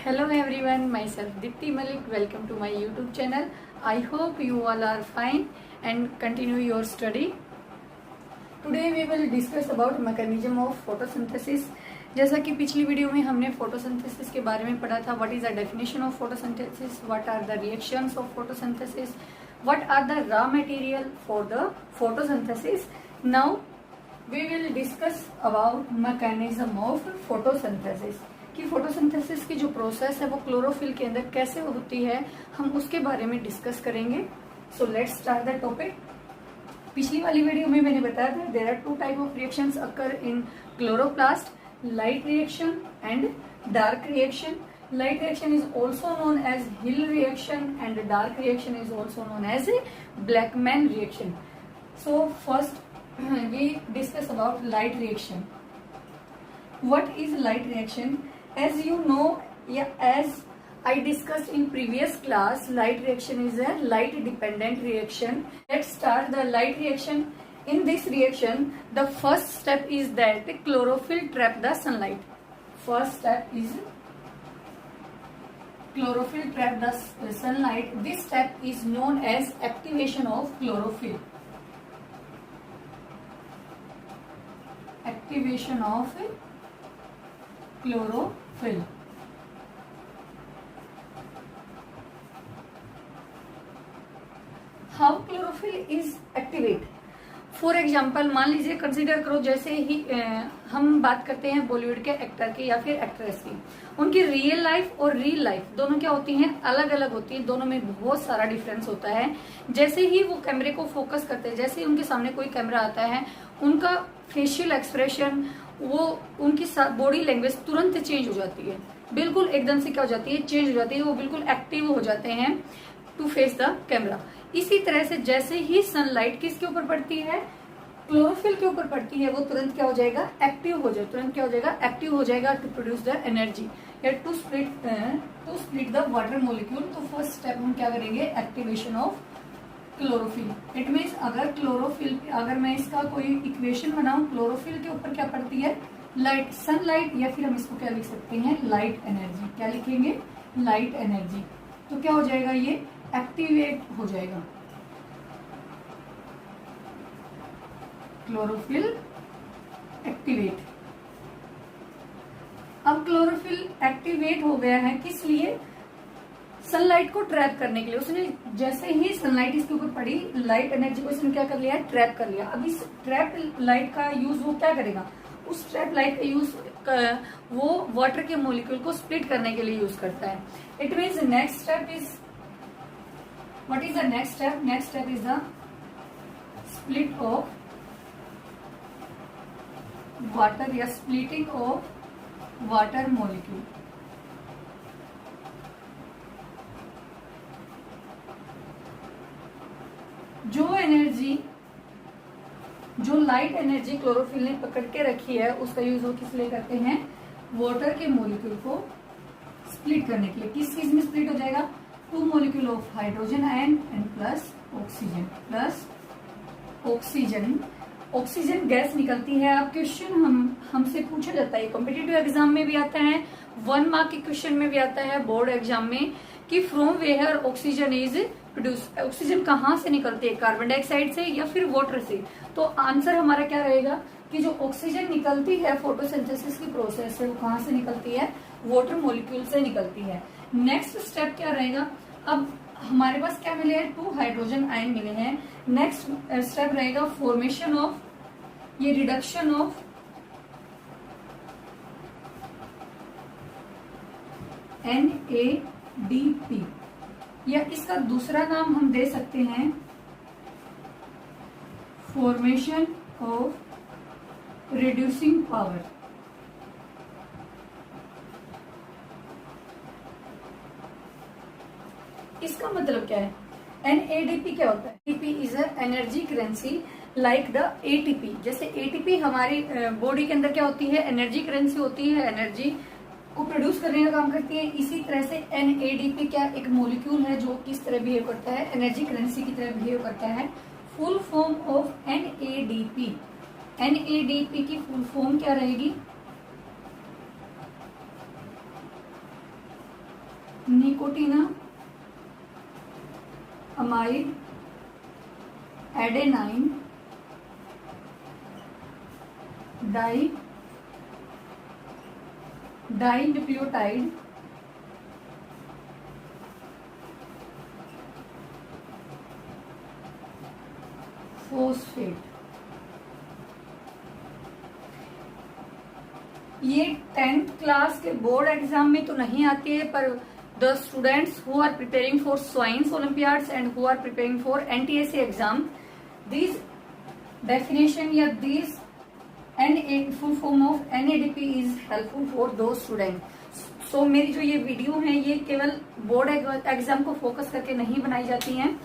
Hello everyone, myself Dipti Malik. Welcome to my YouTube channel. I hope you all are fine and continue your study. Today we will discuss about mechanism of photosynthesis. जैसा कि पिछली video में हमने photosynthesis के बारे में पढ़ा था. What is the definition of photosynthesis, what are the reactions of photosynthesis, what are the raw material for the photosynthesis. Now we will discuss about mechanism of photosynthesis कि फोटोसिंथेसिस की जो प्रोसेस है वो क्लोरोफिल के अंदर कैसे होती है, हम उसके बारे में डिस्कस करेंगे. So let's start the topic. पिछली वाली वीडियो में मैंने बताया था there are two type of reactions occur in chloroplast, light reaction and dark reaction. Light reaction is also known as Hill reaction and dark reaction is also known as a Blackman reaction. So first we discuss about light reaction. What is light reaction? As you know, as I discussed in previous class, light reaction is a light dependent reaction. Let's start the light reaction. In this reaction, the first step is that chlorophyll trap the sunlight. First step is chlorophyll trap the sunlight. This step is known as activation of chlorophyll. Activation of chlorophyll. How chlorophyll is activated? For example मान लीजिए, consider करो जैसे ही हम बात करते हैं बॉलीवुड के actor की या फिर एक्ट्रेस की, उनकी रियल लाइफ और रियल लाइफ दोनों क्या होती हैं, अलग अलग होती हैं. दोनों में बहुत सारा डिफरेंस होता है. जैसे ही वो कैमरे को फोकस करते हैं, जैसे ही उनके सामने कोई कैमरा आता है, उनका फेशियल एक्सप्रेशन, वो उनकी बॉडी लैंग्वेज तुरंत चेंज हो जाती है. बिल्कुल एकदम से क्या हो जाती है, चेंज हो जाती है. वो बिल्कुल एक्टिव हो जाते हैं टू फेस द कैमरा. इसी तरह से जैसे ही सनलाइट किसके ऊपर पड़ती है, क्लोरोफिल के ऊपर पड़ती है, वो तुरंत क्या हो जाएगा, एक्टिव हो जाएगा. तुरंत क्या हो जाएगा, एक्टिव हो जाएगा टू प्रोड्यूस द एनर्जी या to split the water molecule. तो फर्स्ट स्टेप हम क्या करेंगे, activation of chlorophyll. It means अगर क्लोरोफिल, अगर मैं इसका कोई इक्वेशन बनाऊं, क्लोरोफिल के ऊपर क्या पड़ती है, लाइट, सनलाइट, या फिर हम इसको क्या लिख सकते हैं, लाइट एनर्जी. क्या लिखेंगे, लाइट एनर्जी. तो क्या हो जाएगा, ये एक्टिवेट हो जाएगा. Chlorophyll activate. अब क्लोरोफिल एक्टिवेट हो गया है किस लिए, सनलाइट को ट्रैप करने के लिए. उसने जैसे ही सनलाइट इसके ऊपर पड़ी, लाइट एनर्जी को इसने क्या कर लिया, ट्रैप कर लिया. अब इस ट्रैप लाइट का यूज वो क्या करेगा, उस ट्रैप लाइट का यूज वो वाटर के मॉलिक्यूल को स्प्लिट करने के लिए यूज करता है. It means next step is, what is the next step? Next step is the split of water या splitting of water molecule. जो एनर्जी, जो लाइट एनर्जी क्लोरोफिल ने पकड़ के रखी है, उसका यूज वो किस लिए करते हैं, वाटर के मॉलिक्यूल को स्प्लिट करने के लिए. किस चीज में स्प्लिट हो जाएगा, two molecule of hydrogen ion and plus oxygen. Oxygen gas निकलती है. अब क्वेश्चन हमसे पूछा जाता है, कॉम्पिटिटिव एग्जाम में भी आता है, 1 मार्क के क्वेश्चन में भी आता है, बोर्ड एग्जाम में, कि from where oxygen is produce. Oxygen कहाँ से निकलती है, कार्बन डाइऑक्साइड से या फिर वाटर से. तो आंसर हमारा क्या रहेगा कि जो ऑक्सीजन निकलती है फोटोसिंथेसिस की प्रोसेस से, वो कहाँ से निकलती है, वाटर मॉलिक्यूल से निकलती है. नेक्स्ट स्टेप क्या रहेगा, अब हमारे पास क्या मिले हैं, 2 हाइड्रोजन आयन मिले हैं. नेक्स्ट स्टेप रहेगा फॉर्मेशन ऑफ, ये रिडक्शन ऑफ NADP, या इसका दूसरा नाम हम दे सकते हैं फॉर्मेशन ऑफ रिड्यूसिंग पावर. इसका मतलब क्या है, NADP क्या होता है, ATP is a energy currency like the ATP. जैसे ATP हमारी बॉडी के अंदर क्या होती है, एनर्जी करेंसी होती है, एनर्जी को प्रोड्यूस करने का काम करती है. इसी तरह से NADP क्या, एक मॉलिक्यूल है जो किस तरह बिहेव करता है, एनर्जी करेंसी की तरह बिहेव करता है. Full form of NADP, NADP की फुल फॉर्म क्या रहेगी, निकोटीना अमाइड एडेनाइन डाइन्यूक्लियोटाइड फोस्फेट। ये 10th क्लास के बोर्ड एग्जाम में तो नहीं आती है, पर the students who are preparing for science olympiads and who are preparing for NTSC exam, this definition या this full form of NADP is helpful for those student. So मेरी जो ये वीडियो है ये केवल बोर्ड एग्जाम को focus करके नहीं बनाई जाती हैं,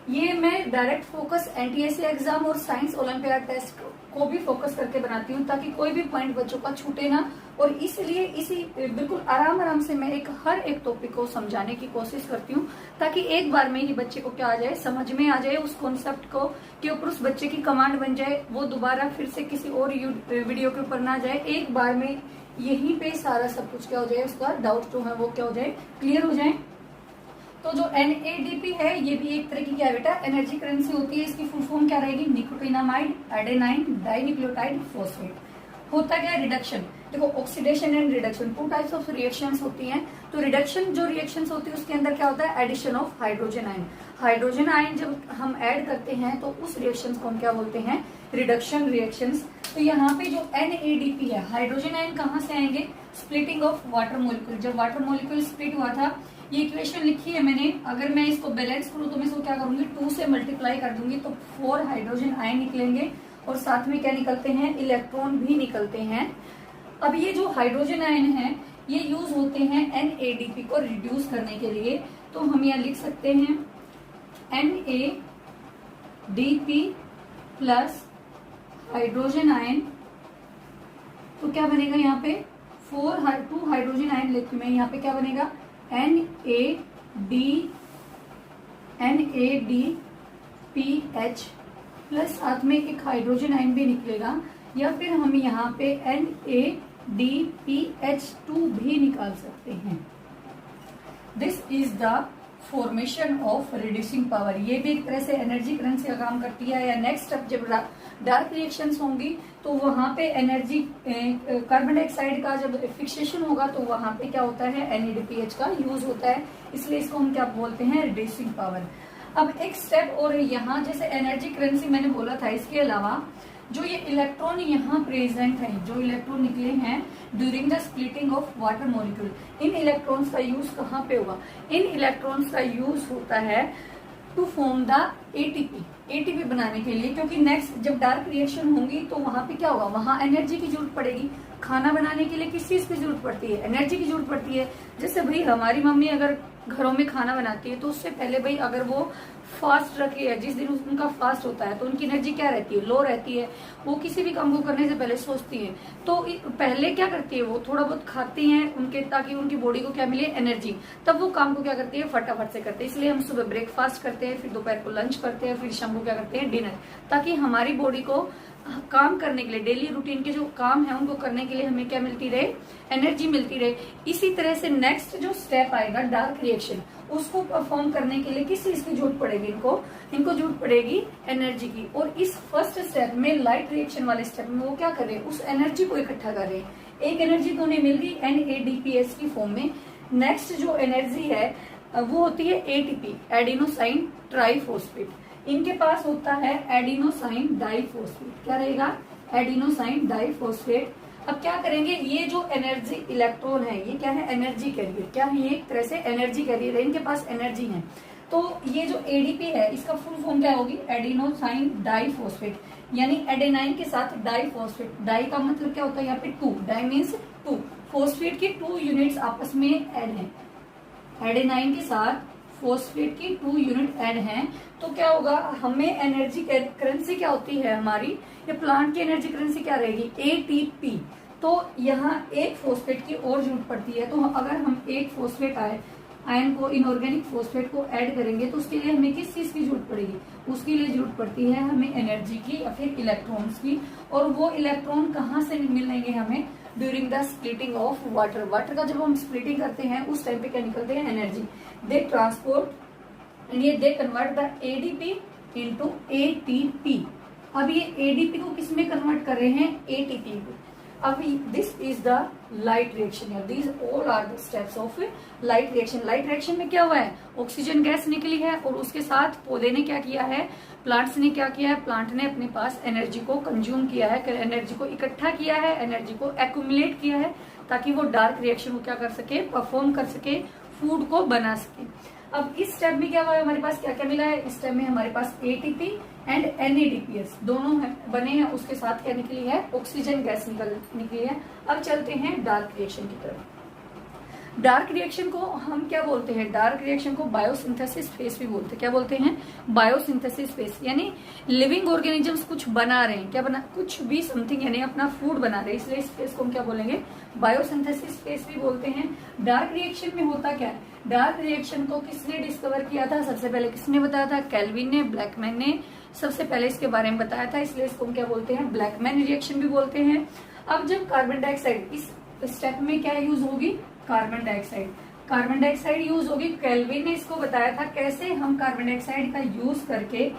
ये मैं डायरेक्ट फोकस एनटीएससी एग्जाम और साइंस ओलंपियाड टेस्ट को भी फोकस करके बनाती हूँ, ताकि कोई भी पॉइंट बच्चों का छूटे ना। और इसलिए इसी बिल्कुल आराम से मैं हर एक टॉपिक को समझाने की कोशिश करती हूँ, ताकि एक बार में ही बच्चे को क्या आ जाए, समझ में आ जाए उस कॉन्सेप्ट को, के ऊपर उस बच्चे की कमांड बन जाए, वो दोबारा फिर से किसी और वीडियो के ऊपर ना जाए, एक बार में यहीं पे सारा सब कुछ क्या हो जाए, उसका डाउट जो है वो क्या हो जाए, क्लियर हो जाए। तो जो NADP है ये भी एक तरह की क्या है बेटा, एनर्जी करेंसी होती है। इसकी फुल फॉर्म क्या रहेगी, निकोटिनामाइड एडेनाइन डाइन्यूक्लियोटाइड फोस्फेट। होता क्या है, रिडक्शन। देखो oxidation and reduction, 2 types of reactions होती हैं। तो रिडक्शन जो रिएक्शंस होती है उसके अंदर क्या होता है, addition of hydrogen ion. Hydrogen ion जब हम ऐड करते हैं तो उस रिएक्शंस को हम क्या बोलते हैं, रिडक्शन रिएक्शंस। तो यहाँ पे जो NADP है, हाइड्रोजन आयन कहाँ से आएंगे, स्प्लिटिंग ऑफ वाटर मोलिक्यूल। जब वाटर मोलिक्यूल स्प्लिट हुआ था, ये इक्वेशन लिखी है मैंने, अगर मैं इसको बैलेंस करूँ तो मैं इसको क्या करूंगी, 2 से मल्टीप्लाई कर दूंगी तो 4 हाइड्रोजन आयन निकलेंगे और साथ में क्या निकलते हैं, इलेक्ट्रॉन भी निकलते हैं। अब ये जो हाइड्रोजन आयन है ये यूज होते हैं NADP को रिड्यूस करने के लिए। तो हम यहाँ लिख सकते हैं NADP प्लस हाइड्रोजन आयन, तो क्या बनेगा यहाँ पे 2 हाइड्रोजन आयन लेती हूँ मैं, यहाँ पे क्या बनेगा NADPH प्लस साथ में एक हाइड्रोजन आयन भी निकलेगा, या फिर हम यहाँ पे NADPH2 भी निकाल सकते हैं। This is the formation of reducing power. ये भी एक तरह से एनर्जी करेंसी का काम करती है। या नेक्स्ट स्टेप जब डार्क रिएक्शंस होंगी तो वहां पे एनर्जी कार्बन डाइऑक्साइड का जब फिक्सेशन होगा तो वहां पे क्या होता है, NADPH का यूज होता है, इसलिए इसको हम क्या बोलते हैं, रिड्यूसिंग पावर। अब एक स्टेप और यहाँ जैसे एनर्जी करेंसी मैंने बोला था, इसके अलावा जो ये इलेक्ट्रॉन यहाँ प्रेजेंट है, जो इलेक्ट्रॉन निकले हैं during the splitting of water molecule, in electrons का यूज कहाँ पे होगा, इन इलेक्ट्रॉन्स का यूज होता है टू फॉर्म द ATP बनाने के लिए। क्योंकि नेक्स्ट जब डार्क रिएक्शन होंगी तो वहां पे क्या होगा, वहां एनर्जी की जरूरत पड़ेगी। खाना बनाने के लिए किस चीज की जरूरत पड़ती है, एनर्जी की जरूरत पड़ती है। जैसे भाई हमारी मम्मी अगर घरों में खाना बनाती है तो उससे पहले भाई अगर वो फास्ट रखी है, जिस दिन उनका फास्ट होता है तो उनकी एनर्जी क्या रहती है, लो रहती है। वो किसी भी काम को करने से पहले सोचती है, तो पहले क्या करती है, वो थोड़ा बहुत खाती हैं उनके, ताकि उनकी बॉडी को क्या मिले, एनर्जी। तब वो काम को क्या करती है, फटाफट से करते हैं। इसलिए हम सुबह ब्रेकफास्ट करते हैं, फिर दोपहर को लंच करते हैं, फिर शाम को क्या करते हैं, डिनर, ताकि हमारी बॉडी को काम करने के लिए, डेली रूटीन के जो काम है उनको करने के लिए हमें क्या मिलती रहे, एनर्जी मिलती रहे। इसी तरह से नेक्स्ट जो स्टेप आएगा डार्क रिएक्शन, उसको परफॉर्म करने के लिए किस चीज की जरूरत पड़ेगी, इनको जरूरत पड़ेगी एनर्जी की। और इस फर्स्ट स्टेप में, लाइट रिएक्शन वाले स्टेप में, वो क्या कर रहे हैं, उस एनर्जी को इकट्ठा कर रहे हैं। एक एनर्जी तो उन्हें मिल गई NADPH की फॉर्म में। नेक्स्ट जो एनर्जी है वो होती है ATP, एडिनोसाइन ट्राइफॉस्फेट। इनके पास होता है एडिनोसाइन डाइफॉस्फेट। क्या रहेगा, एडिनोसाइन डाइफॉस्फेट। अब क्या करेंगे, ये जो एनर्जी इलेक्ट्रॉन है ये क्या है, एनर्जी कैरियर। क्या है, ये एक तरह से एनर्जी कैरियर है, इनके पास एनर्जी है। तो ये जो ADP है इसका फुल फॉर्म क्या होगी, एडिनोसाइन डाइफॉस्फेट, यानी एडेनाइन के साथ डाइफॉस्फेट। डाई का मतलब क्या होता है, यहाँ पे 2, डाई मीन्स 2, फोस्फेट की 2 यूनिट्स आपस में ऐड है। एडेनाइन के साथ फोस्फेट की 2 यूनिट ऐड हैं, तो क्या होगा, हमें एनर्जी करेंसी क्या होती है हमारी, ये प्लांट की एनर्जी करेंसी क्या रहेगी, ATP। तो यहाँ एक फोस्फेट की और जरूरत पड़ती है। तो अगर हम एक फोस्फेट आयन को, इनऑर्गेनिक फोस्फेट को ऐड करेंगे तो उसके लिए हमें किस चीज की जरूरत पड़ेगी, उसके लिए जरूरत पड़ती है हमें एनर्जी की या फिर इलेक्ट्रॉन्स की। और वो इलेक्ट्रॉन कहाँ से मिलेंगे हमें, during the splitting of water. Water का जब हम स्प्लिटिंग करते हैं उस टाइम पे क्या निकलते हैं, एनर्जी। दे ट्रांसपोर्ट एंड ये they convert the ADP into ATP. अब ये एडीपी को किस में कन्वर्ट कर रहे हैं, एटीपी को। अब this is the light reaction, these all are the steps of light reaction. Light reaction में क्या हुआ है, ऑक्सीजन गैस निकली है और उसके साथ पौधे ने क्या किया है, प्लांट्स ने क्या किया है, प्लांट ने अपने पास एनर्जी को कंज्यूम किया है, एनर्जी को इकट्ठा किया है, एनर्जी को एक्यूमुलेट किया है ताकि वो डार्क रिएक्शन को क्या कर सके, परफॉर्म कर सके, फूड को बना सके। अब इस स्टेप में क्या हुआ है, हमारे पास क्या क्या मिला है, इस स्टेप में हमारे पास एटीपी एंड एनएडीपीएस दोनों बने हैं, उसके साथ क्या निकली है, ऑक्सीजन गैस निकली है। अब चलते हैं डार्क रिएक्शन की तरफ। डार्क रिएक्शन को हम क्या बोलते हैं, डार्क रिएक्शन को बायोसिंथेसिस फेज भी बोलते हैं। क्या बोलते हैं, बायोसिंथेसिस फेज, यानी लिविंग ऑर्गेनिजम्स कुछ बना रहे हैं, क्या बना, कुछ भी समथिंग, यानी अपना फूड बना रहे हैं, इसलिए इस फेज को हम क्या बोलेंगे, बायोसिंथेसिस फेज भी बोलते हैं। डार्क रिएक्शन में होता क्या है, डार्क रिएक्शन को किसने डिस्कवर किया था, सबसे पहले किसने बताया था, केल्विन ने, ब्लैकमैन ने सबसे पहले इसके बारे में बताया था, इसलिए इसको हम क्या बोलते हैं, ब्लैकमैन रिएक्शन भी बोलते हैं। अब जब कार्बन डाइऑक्साइड, इस स्टेप में क्या यूज होगी, carbon dioxide, carbon dioxide use होगी। केल्विन ने इसको बताया था कैसे हम कार्बन डाइऑक्साइड का यूज करके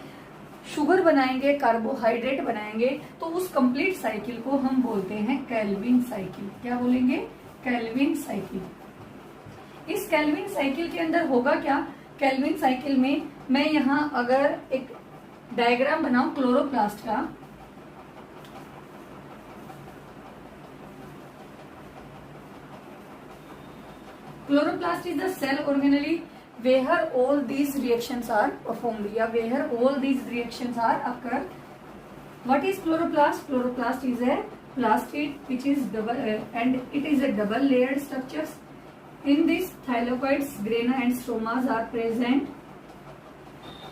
शुगर बनाएंगे, कार्बोहाइड्रेट बनाएंगे, तो उस कंप्लीट साइकिल को हम बोलते हैं केल्विन साइकिल। क्या बोलेंगे, केल्विन साइकिल। इस केल्विन साइकिल के अंदर होगा क्या, केल्विन साइकिल में मैं यहाँ अगर एक डायग्राम बनाऊं क्लोरोप्लास्ट का, chloroplast is the cell organelle where all these reactions are performed, या where all these reactions are occur. What is chloroplast? Chloroplast is a plastid which is double and it is a double layered structures. In this thylakoids, grana and stromas are present.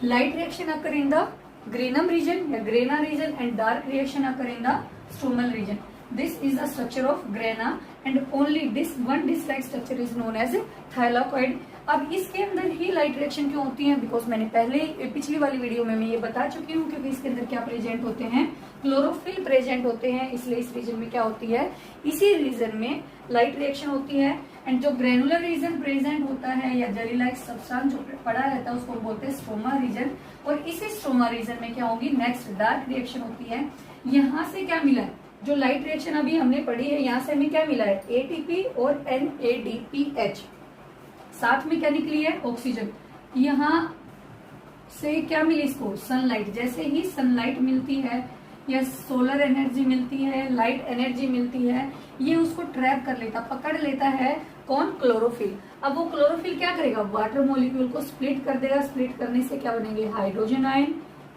Light reaction occur in the granum region या grana region and dark reaction occur in the stromal region. This is the structure of grana and only this one disk-like structure is known as thylakoid. अब इसके अंदर ही light reaction क्यों होती है, because मैंने पहले पिछली वाली वीडियो में मैं ये बता चुकी हूँ, क्योंकि इसके अंदर क्या प्रेजेंट होते हैं, क्लोरोफिल प्रेजेंट होते हैं, इसलिए इस रीजन में क्या होती है, इसी रीजन में लाइट रिएक्शन होती है। एंड जो ग्रेनुलर रीजन प्रेजेंट होता है या जेली लाइक सब्सटेंस जो पड़ा रहता है उसको बोलते हैं स्ट्रोमा रीजन, और इसी स्ट्रोमा रीजन में क्या होगी, नेक्स्ट डार्क रिएक्शन होती है। यहाँ से क्या मिला है, जो लाइट रिएक्शन अभी हमने पढ़ी है, यहाँ से हमें क्या मिला है, एटीपी और NADPH, साथ में क्या निकली है, ऑक्सीजन। यहाँ से क्या मिली इसको, सनलाइट। जैसे ही सनलाइट मिलती है या सोलर एनर्जी मिलती है, लाइट एनर्जी मिलती है, ये उसको ट्रैप कर लेता, पकड़ लेता है, कौन, क्लोरोफिल। अब वो क्लोरोफिल क्या करेगा, वाटर मॉलिक्यूल को स्प्लिट कर देगा। स्प्लिट करने से क्या बनेंगे, हाइड्रोजन आयन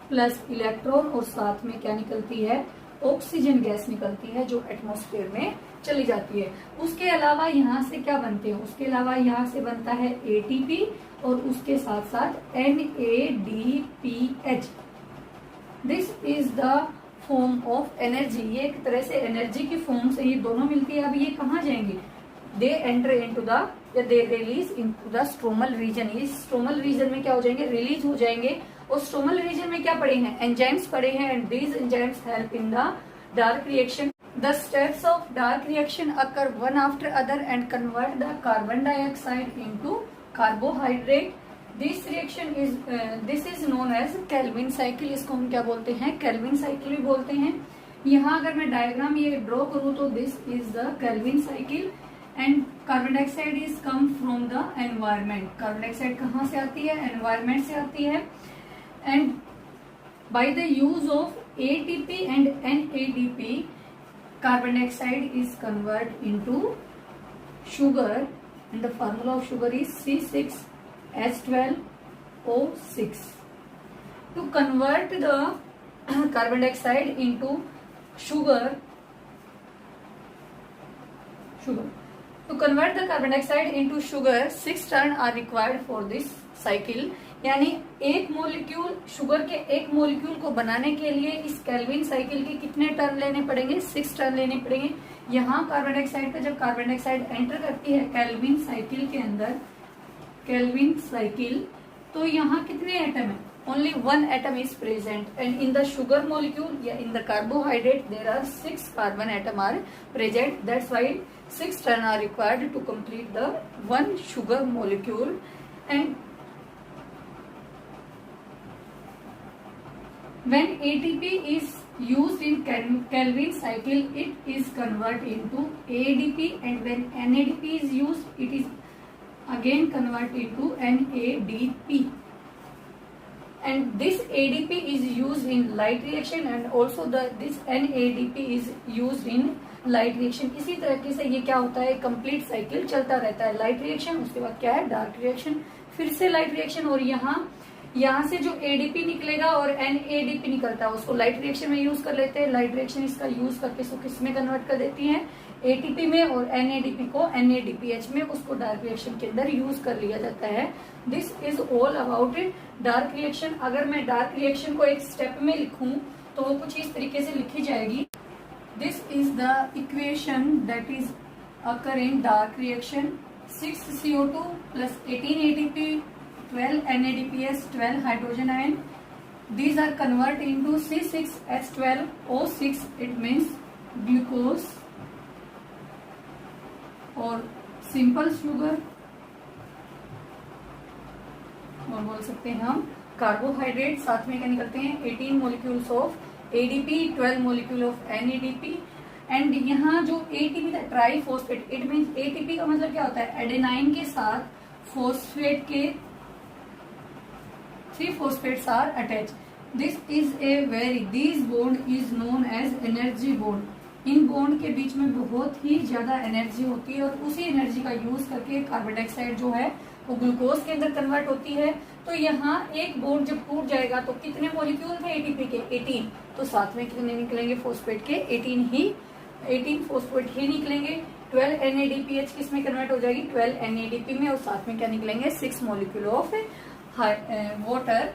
प्लस इलेक्ट्रॉन, और साथ में क्या निकलती है, ऑक्सीजन गैस निकलती है जो एटमॉस्फेयर में चली जाती है। उसके अलावा यहाँ से क्या बनते हैं, उसके अलावा यहाँ से बनता है एटीपी और उसके साथ साथ NADPH। This is the form of energy, ये एक तरह से एनर्जी की फॉर्म से ये दोनों मिलती है। अब ये कहाँ जाएंगे, दे एंटर इनटू द या they release into the stromal region. इस स्ट्रोमल रीजन में क्या हो जाएंगे, रिलीज हो जाएंगे। और स्ट्रोमल रीजन में क्या पड़े हैं, एंजाइम्स पड़े हैं, and these enzymes help in the dark reaction. The steps of dark reaction occur one after other and convert the carbon dioxide into carbohydrate. This reaction is this is known as Kelvin cycle. इसको हम क्या बोलते हैं, Kelvin cycle भी बोलते हैं। यहाँ अगर मैं डायग्राम ये ड्रॉ करूँ तो this is the Kelvin cycle and carbon dioxide is come from the environment. Carbon dioxide कहाँ से आती है, environment से आती है। And by the use of ATP and NADP, carbon dioxide is converted into sugar and the formula of sugar is C6H12O6. To convert the carbon dioxide into sugar, to convert the carbon dioxide into sugar, 6 turns are required for this cycle. यानी एक molecule, sugar के एक molecule को बनाने के लिए इस Calvin cycle के कितने टर्न लेने पड़ेंगे, 6 टर्न लेने पड़ेंगे। यहाँ कार्बन डाइऑक्साइड का जब कार्बन डाइऑक्साइड एंटर करती है केल्विन साइकिल के अंदर, केल्विन साइकिल, तो यहाँ कितने एटम है, only one atom is present, and in the sugar molecule, yeah, in the carbohydrate there are 6 carbon atom are present. That's why 6 turn are required to complete the one sugar molecule. And when ATP is used in Calvin cycle, it is converted into ADP, and when NADP is used, it is again converted into NADP. And this ADP is used in light reaction, and also this NADP is used in light reaction. इसी तरीके से ये क्या होता है, complete cycle चलता रहता है. लाइट रिएक्शन, उसके बाद क्या है, डार्क रिएक्शन, फिर से लाइट रिएक्शन, और यहाँ से जो एडीपी निकलेगा और एनएडीपी निकलता है उसको लाइट रिएक्शन में यूज कर लेते हैं. लाइट रिएक्शन इसका यूज करके इसको किस में कन्वर्ट कर देती है, एटीपी में, और एनएडीपी को एनएडीपीएच में, उसको डार्क रिएक्शन के अंदर यूज कर लिया जाता है. This is all about it dark reaction. अगर मैं डार्क रिएक्शन को एक स्टेप में लिखूं तो वो कुछ इस तरीके से लिखी जाएगी. This is the equation that is occur in dark reaction. 6 CO2 plus 18 ATP, 12 NADPH, 12 hydrogen ion. These are converted into C6H12O6. It means glucose और सिंपल शुगर, और बोल सकते हैं हम कार्बोहाइड्रेट. साथ में क्या निकलते हैं, 18 molecules of ADP, 12 molecule of NADP. And यहाँ जो ATP था, try phosphate, it means ATP का मतलब क्या होता है, एडेनाइन के साथ फोस्फेट के 3 phosphates are attach. This bond is known as energy bond. इन बॉन्ड के बीच में बहुत ही ज्यादा एनर्जी होती है, और उसी एनर्जी का यूज करके कार्बन डाइऑक्साइड जो है वो ग्लूकोज के अंदर कन्वर्ट होती है. तो यहाँ एक बॉन्ड जब टूट जाएगा तो कितने मॉलिक्यूल थे एटीपी के, 18. तो साथ में कितने निकलेंगे फोस्फेट के, 18 फोस्फेट ही निकलेंगे. 12 NADPH किस में कन्वर्ट हो जाएगी, 12 NADP में, और साथ में क्या निकलेंगे, 6 मॉलिक्यूल ऑफ वाटर.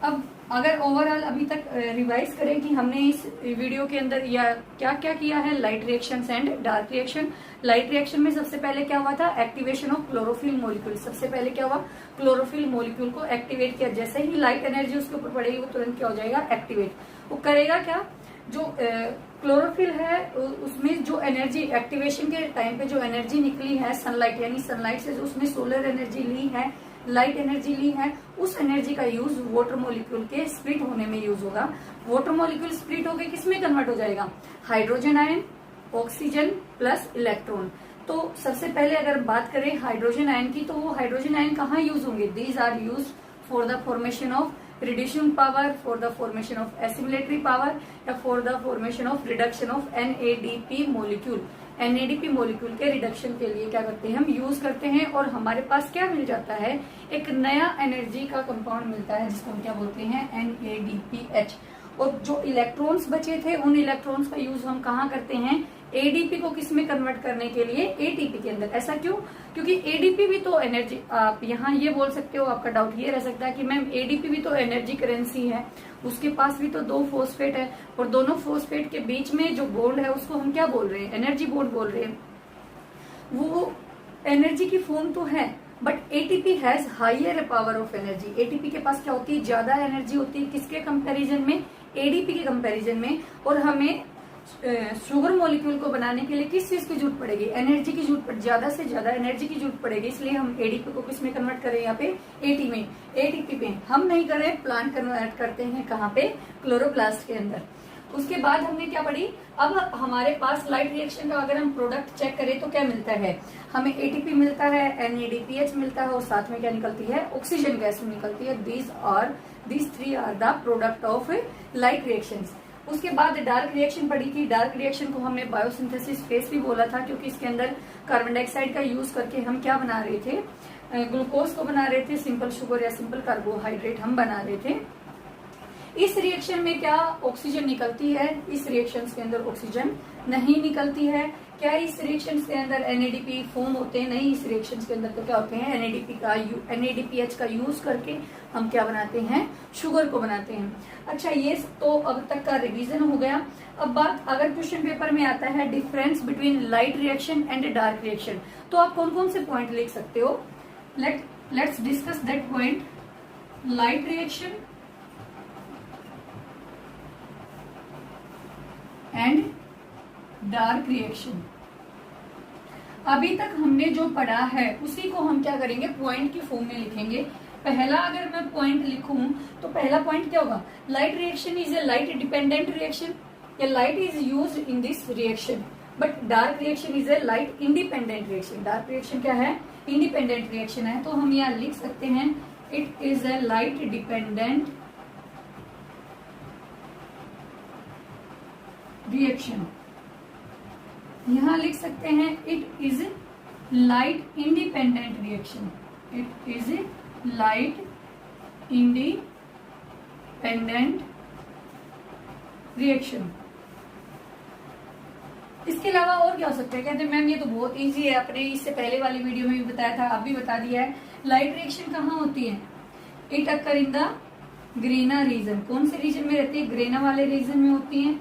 अब अगर ओवरऑल अभी तक रिवाइज करें कि हमने इस वीडियो के अंदर या क्या क्या किया है, light reactions and dark reaction. Light reaction में सबसे पहले क्या हुआ था, एक्टिवेशन ऑफ क्लोरोफिल मॉलिक्यूल. सबसे पहले क्या हुआ, क्लोरोफिल मॉलिक्यूल को एक्टिवेट किया. जैसे ही लाइट एनर्जी उसके ऊपर पड़ेगी वो तुरंत क्या हो जाएगा, एक्टिवेट. वो करेगा क्या, जो क्लोरोफिल है उसमें जो एनर्जी, एक्टिवेशन के टाइम पे जो एनर्जी निकली है सनलाइट, यानी सनलाइट से जो उसने सोलर एनर्जी ली है, लाइट एनर्जी ली है, उस एनर्जी का यूज वाटर मॉलिक्यूल के स्प्लिट होने में यूज होगा. वाटर मॉलिक्यूल स्प्लिट होकर किस में कन्वर्ट हो जाएगा, hydrogen ion, oxygen plus electron. तो सबसे पहले अगर बात करें हाइड्रोजन आयन की, तो वो हाइड्रोजन आयन कहाँ यूज होंगे, these are use for the formation of reducing power, for the formation of assimilatory power, या for the formation of reduction of NADP molecule. NADP molecule के रिडक्शन के लिए क्या करते हैं, हम यूज करते हैं. और हमारे पास क्या मिल जाता है, एक नया एनर्जी का कंपाउंड मिलता है जिसको हम क्या बोलते हैं, NADPH. और जो इलेक्ट्रॉन्स बचे थे उन इलेक्ट्रॉन्स का यूज हम कहाँ करते हैं, ADP को किस में कन्वर्ट करने के लिए, ATP के अंदर. ऐसा क्यों, क्योंकि ADP भी तो एनर्जी, आप यहाँ ये बोल सकते हो, आपका डाउट ये रह सकता है कि मैम ADP भी तो एनर्जी करेंसी है, उसके पास भी तो 2 फोस्फेट है, और दोनों फोस्फेट के बीच में जो बॉन्ड है उसको हम क्या बोल रहे हैं, एनर्जी बॉन्ड बोल रहे हैं. वो एनर्जी की फॉर्म तो है, but ATP has higher power of energy. ATP के पास क्या होती है, ज्यादा एनर्जी होती है. किसके कंपैरिजन में, ADP के कंपैरिजन में. और हमें शुगर मॉलिक्यूल को बनाने के लिए किस चीज की जरूरत पड़ेगी, एनर्जी की जरूरत, ज्यादा से ज्यादा एनर्जी की जरूरत पड़ेगी. इसलिए हम ADP को किस में कन्वर्ट करें, यहाँ पे ATP में. हम नहीं करें, प्लांट कन्वर्ट करते हैं कहाँ पे, क्लोरोप्लास्ट के अंदर. उसके बाद हमने क्या पढ़ी, अब हमारे पास लाइट रिएक्शन का अगर हम प्रोडक्ट चेक करें तो क्या मिलता है, हमें ATP मिलता है, NADPH मिलता है, और साथ में क्या निकलती है, ऑक्सीजन गैस निकलती है. these 3 are the product of light reactions. उसके बाद डार्क रिएक्शन पढ़ी थी. डार्क रिएक्शन को हमने बायोसिंथेसिस फेस भी बोला था, क्योंकि इसके अंदर कार्बन डाइऑक्साइड का यूज करके हम क्या बना रहे थे, ग्लूकोज को बना रहे थे, सिंपल शुगर या सिंपल कार्बोहाइड्रेट हम बना रहे थे. इस रिएक्शन में क्या ऑक्सीजन निकलती है, इस रिएक्शन के अंदर ऑक्सीजन नहीं निकलती है. क्या इस रिएक्शन के अंदर NADP फॉर्म होते हैं, नहीं. इस रिएक्शन के अंदर तो क्या होते हैं, NADPH का यूज करके हम क्या बनाते हैं, शुगर को बनाते हैं. अच्छा, ये तो अब तक का रिवीजन हो गया. अब बात अगर क्वेश्चन पेपर में आता है difference between light reaction and dark reaction, तो आप कौन कौन से पॉइंट लिख सकते हो. Let's discuss that point. Light reaction and dark reaction. अभी तक हमने जो पढ़ा है उसी को हम क्या करेंगे, पॉइंट की फॉर्म में लिखेंगे। पहला अगर मैं पॉइंट लिखूं तो पहला पॉइंट क्या होगा, light reaction is a light dependent reaction, या light is used in this reaction, but dark reaction is a light independent reaction. Dark reaction क्या है, इंडिपेंडेंट रिएक्शन है। तो हम यहाँ लिख सकते हैं it is a light dependent reaction. यहां लिख सकते हैं it is light independent reaction, it is light independent reaction. इसके अलावा और क्या हो सकता है, कहते हैं मैम ये तो बहुत इजी है, अपने इससे पहले वाली वीडियो में भी बताया था, अब भी बता दिया है। लाइट रिएक्शन कहाँ होती है, it occur in the grana region. कौन से रीजन में रहती है, ग्रेना वाले रीजन में होती है।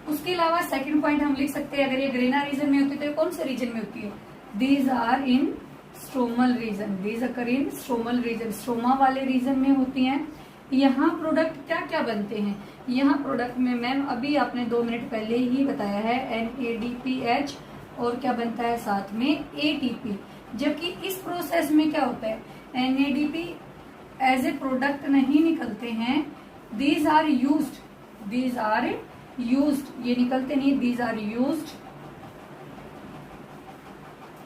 उसके अलावा सेकंड पॉइंट हम लिख सकते हैं, अगर ये ग्रेना रीजन में होती है तो कौन से रीजन में होती है, these are in stromal region, these occur in stromal region, stroma वाले रीजन में होती हैं। यहाँ प्रोडक्ट क्या क्या बनते हैं, यहाँ प्रोडक्ट में मैम अभी आपने 2 मिनट पहले ही बताया है NADPH और क्या बनता है साथ में ATP। जबकि इस प्रोसेस में क्या होता है, NADP एज ए प्रोडक्ट नहीं निकलते हैं, these are used, these are used, ये निकलते नहीं, दीज आर यूज्ड।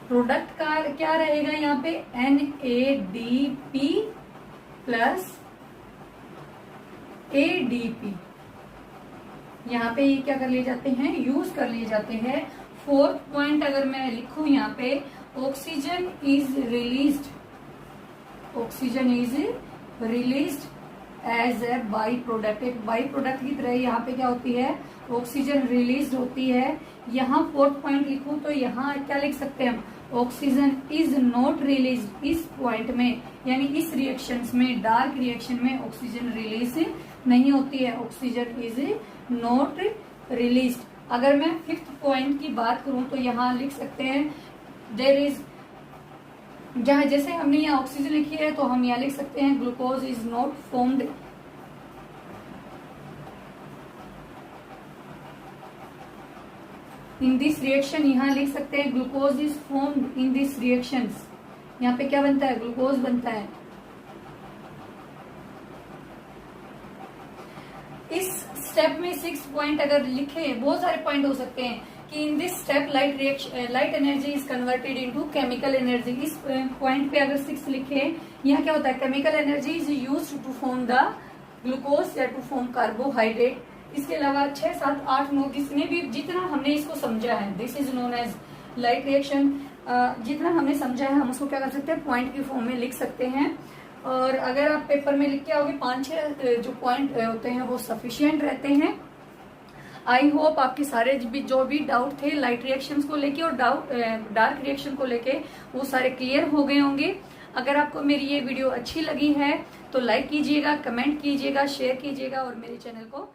प्रोडक्ट का क्या रहेगा यहाँ पे, NADP प्लस ADP। यहाँ पे ये क्या कर लिए जाते हैं, यूज कर लिए जाते हैं। फोर्थ पॉइंट अगर मैं लिखूं यहाँ पे, oxygen is released, oxygen is released as a by product. एक बाई प्रोडक्ट की तरह यहाँ पे क्या होती है, ऑक्सीजन रिलीज होती है। यहाँ फोर्थ पॉइंट लिखूं तो यहाँ क्या लिख सकते हैं हम, ऑक्सीजन इज नॉट रिलीज। इस पॉइंट में यानी इस रिएक्शंस में, डार्क रिएक्शन में ऑक्सीजन रिलीज नहीं होती है, ऑक्सीजन इज नॉट रिलीज। अगर मैं फिफ्थ पॉइंट की बात करूं तो यहाँ लिख सकते हैं देयर इज, जहां जैसे हमने यहाँ ऑक्सीजन लिखी है तो हम यहाँ लिख सकते हैं glucose is not formed in this reaction. यहाँ लिख सकते हैं glucose is formed in this reactions. यहाँ पे क्या बनता है, ग्लूकोज बनता है। इस स्टेप में 6 पॉइंट अगर लिखे, बहुत सारे पॉइंट हो सकते हैं कि in this step light energy is converted into chemical energy. इस पॉइंट पे अगर 6 लिखे, यहाँ क्या होता है, chemical energy is used to form the glucose या टू फॉर्म कार्बोहाइड्रेट। इसके अलावा 6, 7, 8, 9 जिसने भी, जितना हमने इसको समझा है, this is known as light reaction. जितना हमने समझा है हम उसको क्या कर सकते हैं, पॉइंट की फॉर्म में लिख सकते हैं। और अगर आप पेपर में लिख के आओगे 5-6 जो पॉइंट होते हैं वो सफिशिएंट रहते हैं। आई होप आपके सारे जो भी डाउट थे लाइट रिएक्शंस को लेके और डार्क रिएक्शन को लेके वो सारे क्लियर हो गए होंगे। अगर आपको मेरी ये वीडियो अच्छी लगी है तो लाइक कीजिएगा, कमेंट कीजिएगा, शेयर कीजिएगा और मेरे चैनल को